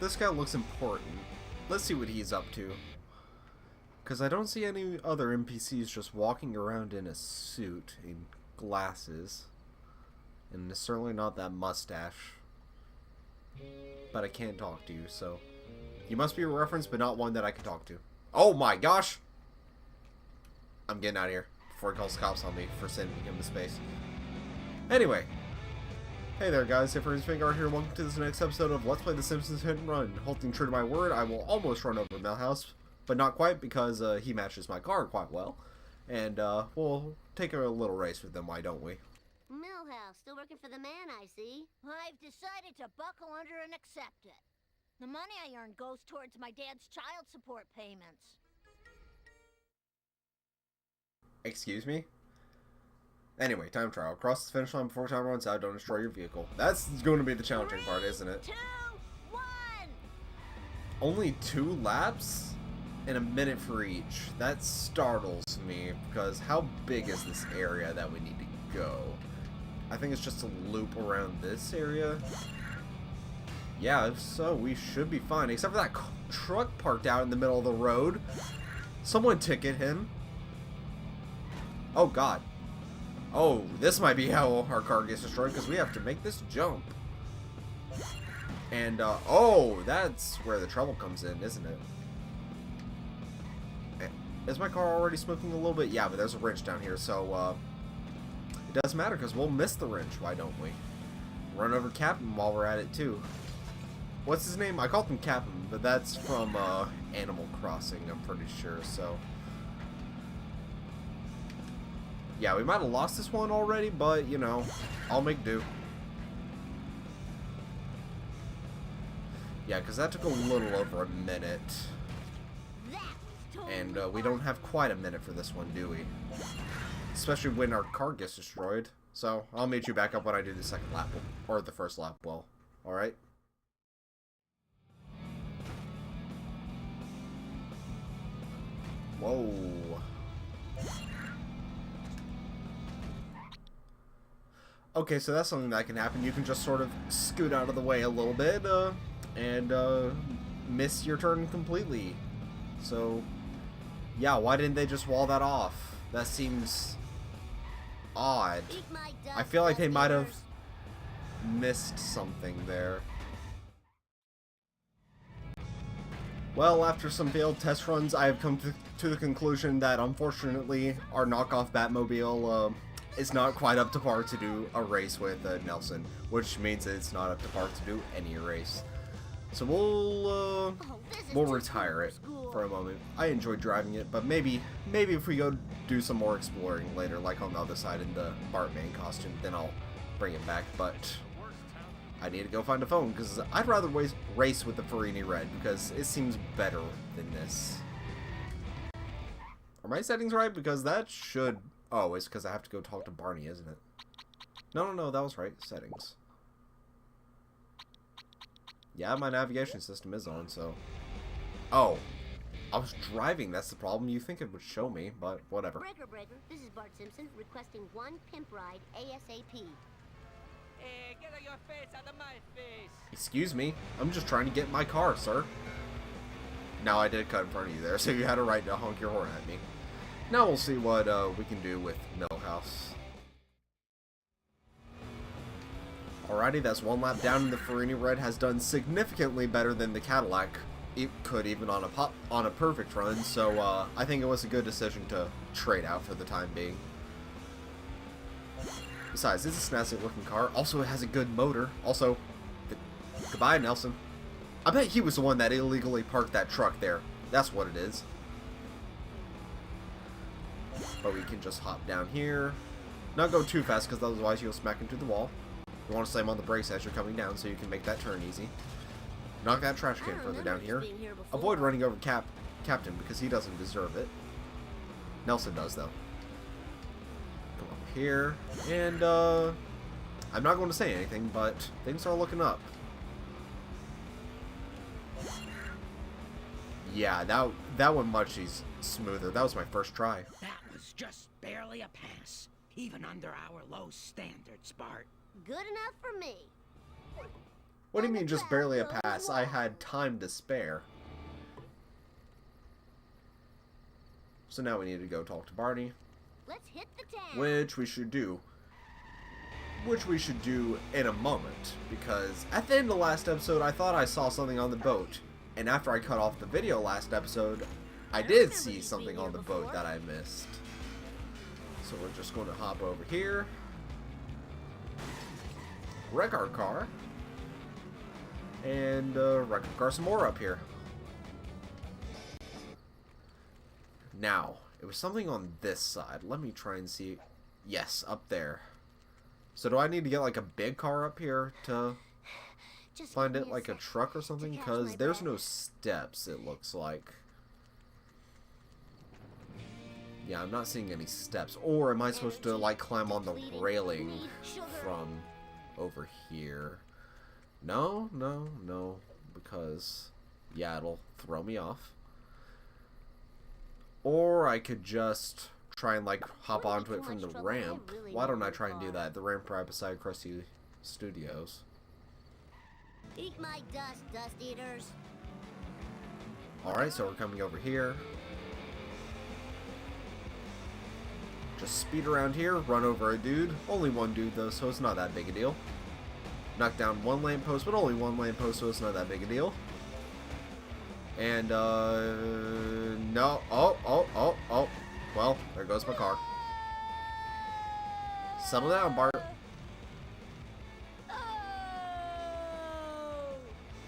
This guy looks important. Let's see what he's up to. Because I don't see any other NPCs just walking around in a suit and glasses. And it's certainly not that mustache. But I can't talk to you, so... You must be a reference, but not one that I can talk to. Oh my gosh! I'm getting out of here before he calls the cops on me for sending him to space. Anyway. Hey there guys, Ephraim's Vanguard here. Welcome to this next episode of Let's Play The Simpsons Hit and Run. Holding true to my word, I will almost run over Milhouse, but not quite because he matches my car quite well. And we'll take a little race with them, why don't we? Milhouse, still working for the man, I see. I've decided to buckle under and accept it. The money I earn goes towards my dad's child support payments. Excuse me? Anyway, time trial. Cross the finish line before time runs out. Don't destroy your vehicle. That's going to be the challenging part, isn't it? 3, 2, 1. Only 2 laps? And a minute for each. That startles me, because how big is this area that we need to go? I think it's just a loop around this area. Yeah, if so, we should be fine. Except for that truck parked out in the middle of the road. Someone ticket him. Oh, God. Oh, this might be how our car gets destroyed, because we have to make this jump. And, oh, that's where the trouble comes in, isn't it? Is my car already smoking a little bit? Yeah, but there's a wrench down here, so, it doesn't matter, because we'll miss the wrench, why don't we? Run over Captain while we're at it, too. What's his name? I called him Captain, but that's from, Animal Crossing, I'm pretty sure, so... Yeah, we might have lost this one already, but, you know, I'll make do. Yeah, because that took a little over a minute. And we don't have quite a minute for this one, do we? Especially when our car gets destroyed. So, I'll meet you back up when I do the second lap, or the first lap, well, alright? Whoa. Okay, so that's something that can happen. You can just sort of scoot out of the way a little bit, and miss your turn completely. So, yeah, why didn't they just wall that off? That seems odd. I feel like they might have missed something there. Well, after some failed test runs, I have come to the conclusion that, unfortunately, our knockoff Batmobile, is not quite up to par to do a race with Nelson, which means that it's not up to par to do any race. So we'll retire it for a moment. I enjoyed driving it, but maybe if we go do some more exploring later, like on the other side in the Bartman costume, then I'll bring it back. But I need to go find a phone, because I'd rather race with the Farini Red, because it seems better than this. Are my settings right? Because that should... Oh, it's because I have to go talk to Barney, isn't it? No, that was right. Settings. Yeah, my navigation system is on, so... Oh. I was driving, that's the problem. You think it would show me, but whatever. Breaker, this is Bart Simpson requesting one pimp ride ASAP. Hey, get your face out of my face! Excuse me, I'm just trying to get in my car, sir. Now I did cut in front of you there, so you had a right to honk your horn at me. Now we'll see what we can do with Milhouse. Alrighty, that's one lap down, and the Farini Red has done significantly better than the Cadillac. It could even on a perfect run, so I think it was a good decision to trade out for the time being. Besides, it's a snazzy looking car. Also, it has a good motor. Also, goodbye, Nelson. I bet he was the one that illegally parked that truck there. That's what it is. But we can just hop down here. Not go too fast, because otherwise you'll smack into the wall. You want to slam on the brakes as you're coming down, so you can make that turn easy. Knock that trash can further down here. Avoid running over Captain, because he doesn't deserve it. Nelson does, though. Come up here. And, I'm not going to say anything, but things are looking up. Yeah, that one much smoother. That was my first try. That was just barely a pass, even under our low standards, Bart. Good enough for me. What do you mean just barely a pass? I had time to spare. So now we need to go talk to Barney. Let's hit the town. Which we should do. Which we should do in a moment. Because at the end of last episode, I thought I saw something on the boat. And after I cut off the video last episode, I did see something on the boat that I missed. So we're just going to hop over here. Wreck our car. And wreck our car some more up here. Now, it was something on this side. Let me try and see. Yes, up there. So do I need to get like a big car up here to Just find give it, me a like a sec truck or to something? catch Because my there's breath. no steps, it looks like. Yeah, I'm not seeing any steps. Or am I supposed to like climb on the railing from over here? No, no, no. Because, yeah, it'll throw me off. Or I could just try and like hop onto it from the ramp. Why don't I try and do that? The ramp right beside Krusty Studios. Eat my dust, dust eaters. Alright, so we're coming over here. Just speed around here, run over a dude. Only one dude though, so it's not that big a deal. Knock down one lamppost, but only one lamppost, so it's not that big a deal. And, no. Oh. Well, there goes my car. Settle down, Bart.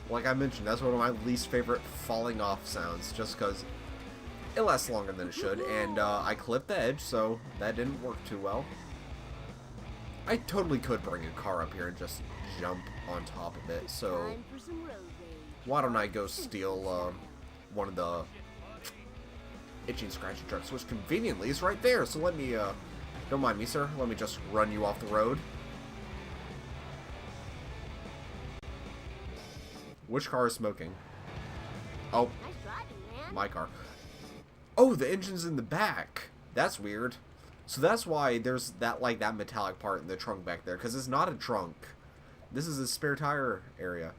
Like I mentioned, that's one of my least favorite falling off sounds, just because it lasts longer than it should, and I clipped the edge, so that didn't work too well. I totally could bring a car up here and just jump on top of it, so Time for some road rage. why don't I go steal one of the itchy scratchy trucks, which conveniently is right there, so let me, don't mind me, sir, let me just run you off the road. Which car is smoking? Oh, Nice driving, man. my car. Oh, the engine's in the back. That's weird. So that's why there's that, like, that metallic part in the trunk back there, because it's not a trunk. This is a spare tire area.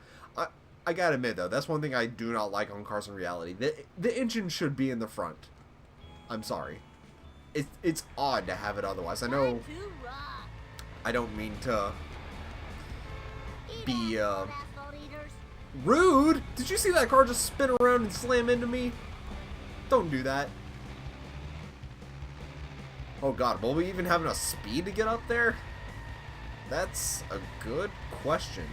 I gotta admit, though, that's one thing I do not like on Cars in Reality. The engine should be in the front. I'm sorry. It's odd to have it otherwise. I know Time to rock. I don't mean to Eat be, asphalt, asphalt eaters. rude! Did you see that car just spin around and slam into me? Don't do that. Oh god, will we even have enough speed to get up there? That's a good question.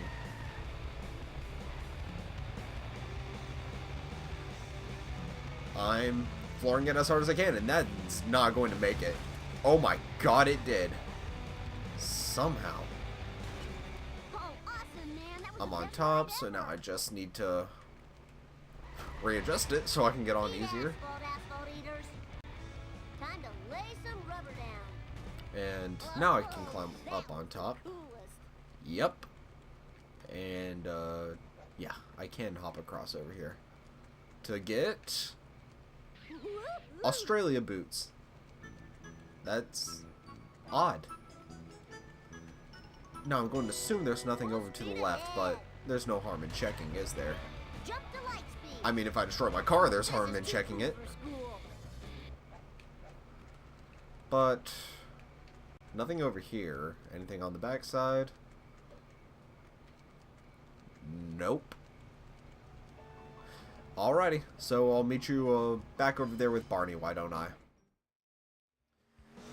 I'm flooring it as hard as I can, and that's not going to make it. Oh my god, it did. Somehow. Oh, awesome, man. That was I'm the on best top, ride so now ever. I just need to readjust it so I can get on Eat easier. asphalt eaters. Time to lay some rubber down. And now I can climb up on top. Coolest. Yep. And, yeah, I can hop across over here to get Australia boots. That's odd. Now I'm going to assume there's nothing over to the left, but there's no harm in checking, is there? Jump to light speed. I mean, if I destroy my car, there's This harm is in too checking cool it. for school. But nothing over here. Anything on the backside? Nope. Alrighty, so I'll meet you back over there with Barney, why don't I?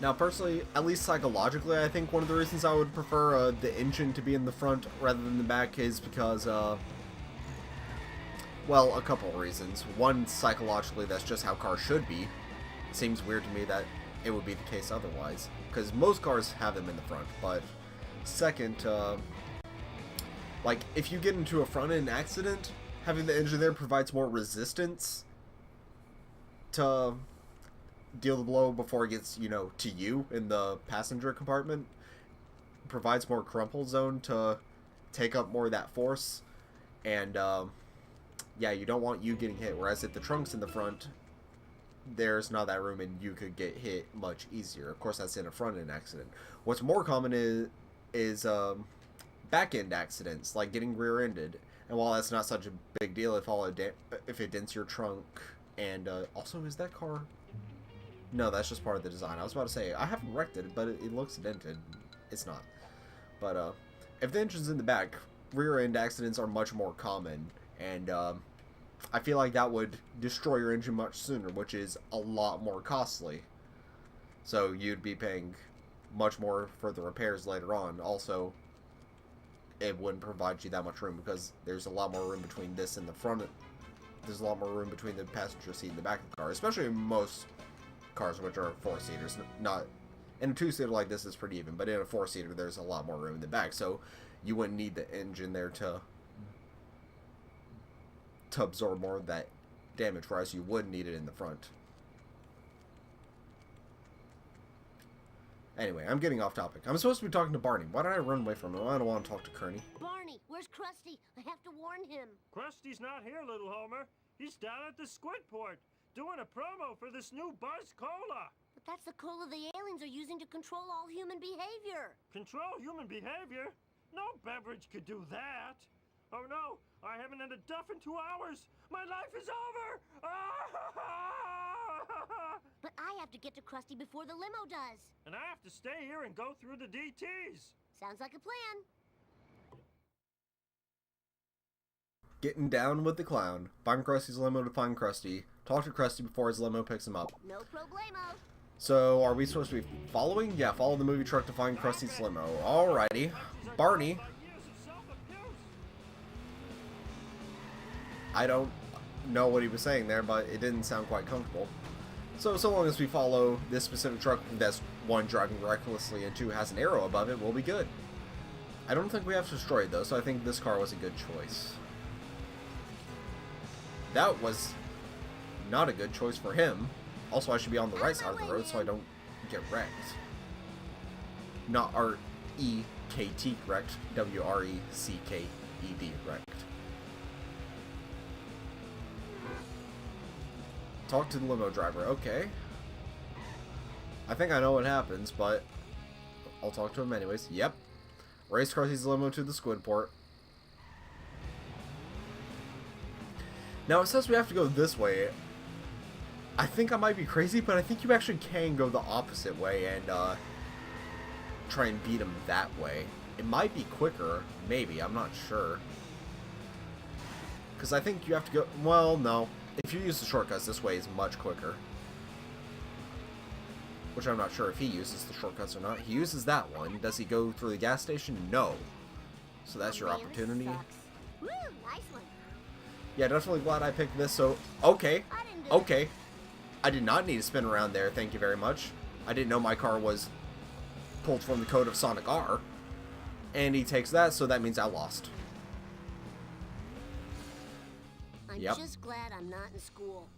Now, personally, at least psychologically, I think one of the reasons I would prefer the engine to be in the front rather than the back is because, well, a couple of reasons. One, psychologically, that's just how cars should be. It seems weird to me that it would be the case otherwise, because most cars have them in the front, but second, like, if you get into a front-end accident, having the engine there provides more resistance to deal the blow before it gets, you know, to you in the passenger compartment. Provides more crumple zone to take up more of that force. And, yeah, you don't want you getting hit. Whereas if the trunk's in the front, there's not that room and you could get hit much easier. Of course, that's in a front-end accident. What's more common is back-end accidents, like getting rear-ended. And while that's not such a big deal if it dents your trunk, and also, is that car? No, that's just part of the design. I was about to say, I haven't wrecked it, but it looks dented. It's not. But if the engine's in the back, rear-end accidents are much more common, and I feel like that would destroy your engine much sooner, which is a lot more costly. So you'd be paying much more for the repairs later on. Also, it wouldn't provide you that much room because there's a lot more room between this and the front. There's a lot more room between the passenger seat and the back of the car, especially in most cars which are four-seaters. Not in a two-seater like this is pretty even, but in a four-seater there's a lot more room in the back, so you wouldn't need the engine there to absorb more of that damage, whereas you would need it in the front. Anyway, I'm getting off topic. I'm supposed to be talking to Barney. Why did I run away from him? I don't want to talk to Kearney. Barney, where's Krusty? I have to warn him. Krusty's not here, little Homer. He's down at the Squidport, doing a promo for this new Buzz Cola. But that's the cola the aliens are using to control all human behavior. Control human behavior? No beverage could do that. Oh no, I haven't had a duff in 2 hours. My life is over. But I have to get to Krusty before the limo does. And I have to stay here and go through the DTs. Sounds like a plan. Getting down with the clown. Find Krusty's limo to find Krusty. Talk to Krusty before his limo picks him up. No problemo. So, are we supposed to be following? Yeah, follow the movie truck to find Krusty's limo. Alrighty. Barney. I don't know what he was saying there, but it didn't sound quite comfortable. So long as we follow this specific truck that's, one, driving recklessly, and two, has an arrow above it, we'll be good. I don't think we have to destroy it, though, so I think this car was a good choice. That was not a good choice for him. Also, I should be on the right side of the road so I don't get wrecked. Not R-E-K-T wrecked, W-R-E-C-K-E-D wrecked. Talk to the limo driver. Okay. I think I know what happens, but I'll talk to him anyways. Yep. Race Krusty's limo to the Squidport. Now it says we have to go this way. I think I might be crazy, but I think you actually can go the opposite way and try and beat him that way. It might be quicker, maybe. I'm not sure. Because I think you have to go... Well, no. If you use the shortcuts, this way is much quicker. Which I'm not sure if he uses the shortcuts or not. He uses that one. Does he go through the gas station? No. So that's your opportunity. Woo, nice one. Yeah, definitely glad I picked this, so... Okay. Okay. I did not need to spin around there, thank you very much. I didn't know my car was pulled from the code of Sonic R. And he takes that, so that means I lost. I'm just glad I'm not in school.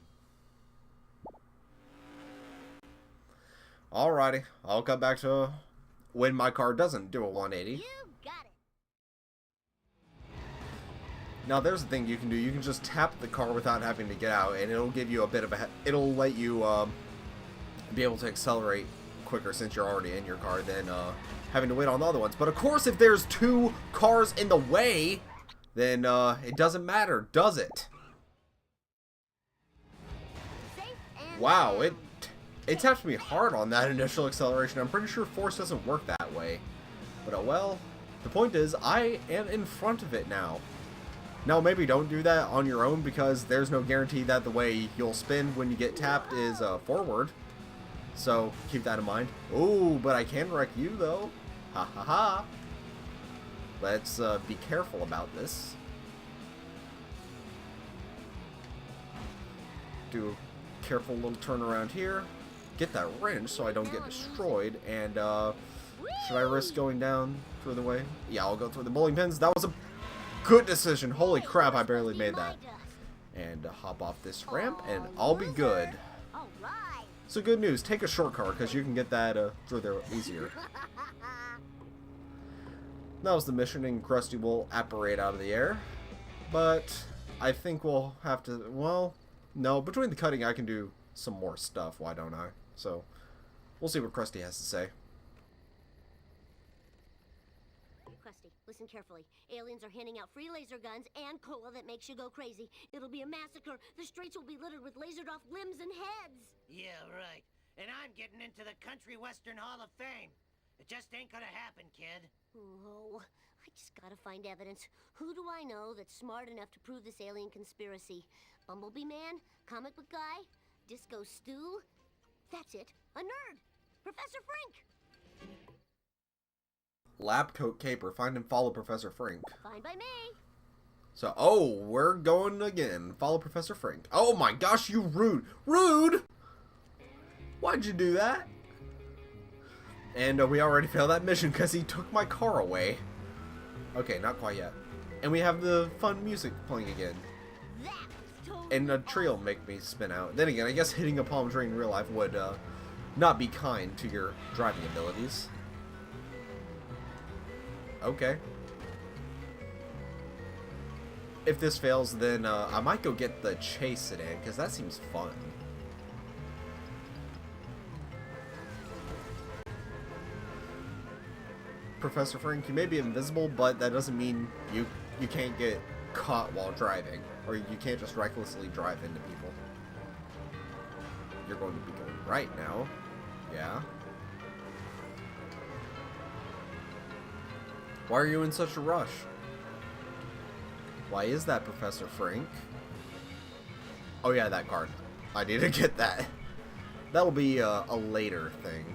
Alrighty, I'll cut back to when my car doesn't do a 180. You got it. Now there's the thing you can do. You can just tap the car without having to get out, and it'll give you a bit of a... It'll let you be able to accelerate quicker since you're already in your car than having to wait on the other ones. But of course, if there's two cars in the way, then it doesn't matter, does it? Wow, it tapped me hard on that initial acceleration. I'm pretty sure force doesn't work that way. But oh well. The point is, I am in front of it now. Now, maybe don't do that on your own because there's no guarantee that the way you'll spin when you get tapped is forward. So, keep that in mind. Ooh, but I can wreck you, though. Ha ha ha. Let's be careful about this. Do a careful little turn around here. Get that wrench so I don't get destroyed. And, should I risk going down through the way? Yeah, I'll go through the bowling pins. That was a good decision. Holy crap, I barely made that. And hop off this ramp, and I'll be good. So good news, take a short car, because you can get that through there easier. That was the mission, and Krusty will apparate out of the air. But I think we'll have to, well, no, between the cutting I can do some more stuff, why don't I? So, we'll see what Krusty has to say. Krusty, listen listen carefully. Aliens are handing out free laser guns and cola that makes you go crazy. It'll be a massacre. The streets will be littered with lasered off limbs and heads. Yeah, right. And I'm getting into the Country Western Hall of Fame. It just ain't gonna happen, kid. Oh, I just gotta find evidence. Who do I know that's smart enough to prove this alien conspiracy? Bumblebee Man? Comic book guy? Disco Stew? That's it. A nerd! Professor Frink! Lab coat caper. Find and follow Professor Frink. Fine by me. So, oh, we're going again. Follow Professor Frink. Oh my gosh, you rude. Rude! Why'd you do that? And we already failed that mission because he took my car away. Okay, not quite yet. And we have the fun music playing again. That was totally And a tree will make me spin out. Then again, I guess hitting a palm tree in real life would not be kind to your driving abilities. Okay. If this fails, then I might go get the chase sedan, because that seems fun. Professor Frink, you may be invisible, but that doesn't mean you can't get caught while driving. Or you can't just recklessly drive into people. You're going to be going right now. Yeah. Why are you in such a rush? Why is that, Professor Frink? Oh yeah, that card. I need to get that. That'll be a later thing.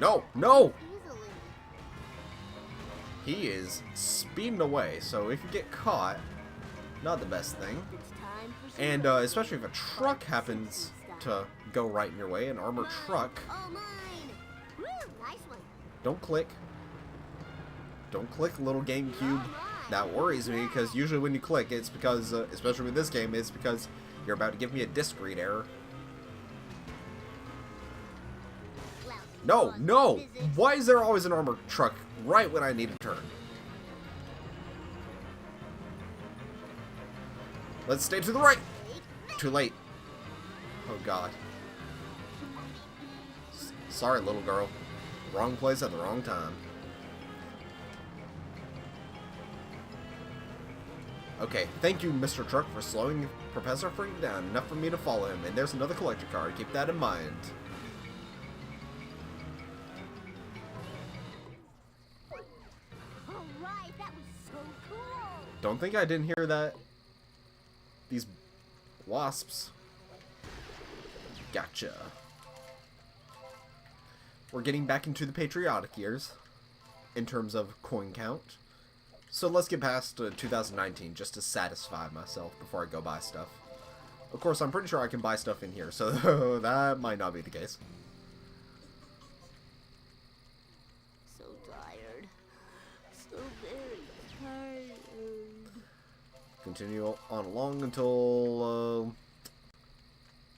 No! No! easily. He is speeding away, so if you get caught, not the best thing. It's time for some And racing. especially if a truck happens to go right in your way, an armored truck, Oh, mine! Woo, nice one. don't click. Don't click, little GameCube. That worries me, because usually when you click, it's because, especially with this game, it's because you're about to give me a disk read error. Lousy No, cause no! physics. Why is there always an armored truck right when I need a turn? Let's stay to the right! Too late. Oh god. Sorry, little girl. Wrong place at the wrong time. Okay, thank you, Mr. Truck, for slowing Professor Frink down enough for me to follow him. And there's another collector card. Keep that in mind. Alright, that was so cool! Don't think I didn't hear that. These wasps. Gotcha. We're getting back into the patriotic years in terms of coin count. So let's get past 2019 just to satisfy myself before I go buy stuff. Of course, I'm pretty sure I can buy stuff in here, so that might not be the case. So tired. So very tired. Continue on along until,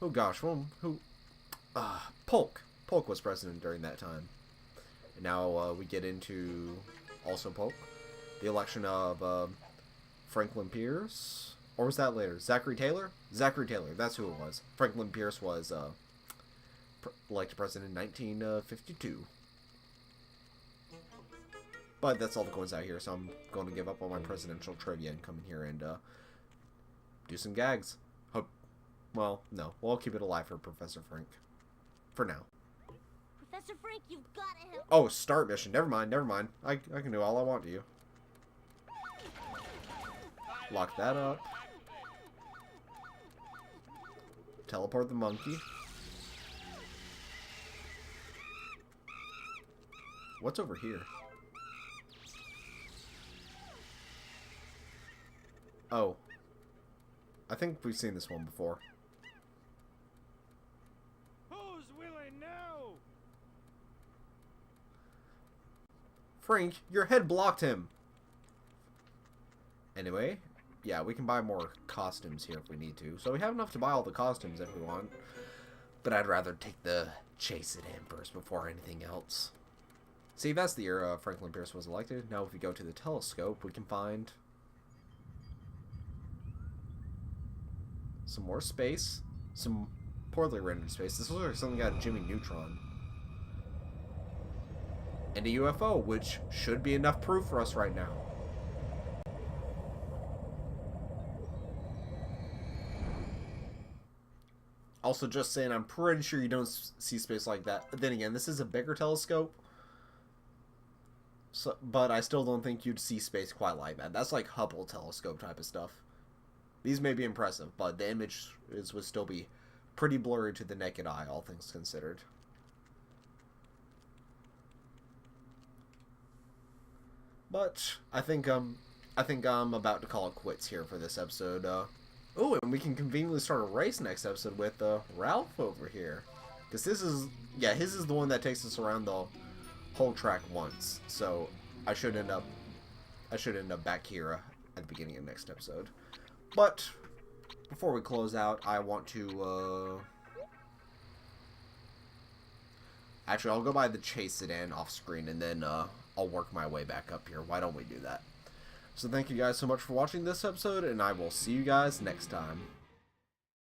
oh gosh, well, Polk. Polk was president during that time. And now we get into also Polk. The election of Franklin Pierce. Or was that later? Zachary Taylor? Zachary Taylor, that's who it was. Franklin Pierce was elected president in 1952. But that's all the coins out here, so I'm going to give up on my presidential trivia and come in here and do some gags. Hope. Well, no. We'll keep it alive for Professor Frink. For now. Professor Frink, you've got to help. Oh, start mission. Never mind, never mind. I can do all I want to you. Lock that up. Teleport the monkey. What's over here? Oh. I think we've seen this one before. Who's willing now? Frank, your head blocked him. Anyway, yeah, we can buy more costumes here if we need to. So we have enough to buy all the costumes if we want. But I'd rather take the chase it in first before anything else. See, that's the year Franklin Pierce was elected. Now if we go to the telescope, we can find some more space. Some poorly rendered space. This looks like something out of Jimmy Neutron. and a UFO, which should be enough proof for us right now. Also, just saying, I'm pretty sure you don't see space like that. Then again, this is a bigger telescope, so, but I still don't think you'd see space quite like that. That's like Hubble telescope type of stuff. These may be impressive, but the image would still be pretty blurry to the naked eye, all things considered. But I think I'm about to call it quits here for this episode. Oh, and we can conveniently start a race next episode with Ralph over here, because his is the one that takes us around the whole track once. So I should end up back here at the beginning of next episode. But before we close out, I want to actually, I'll go by the chase sedan off screen, and then I'll work my way back up here. Why don't we do that? So thank you guys so much for watching this episode, and I will see you guys next time.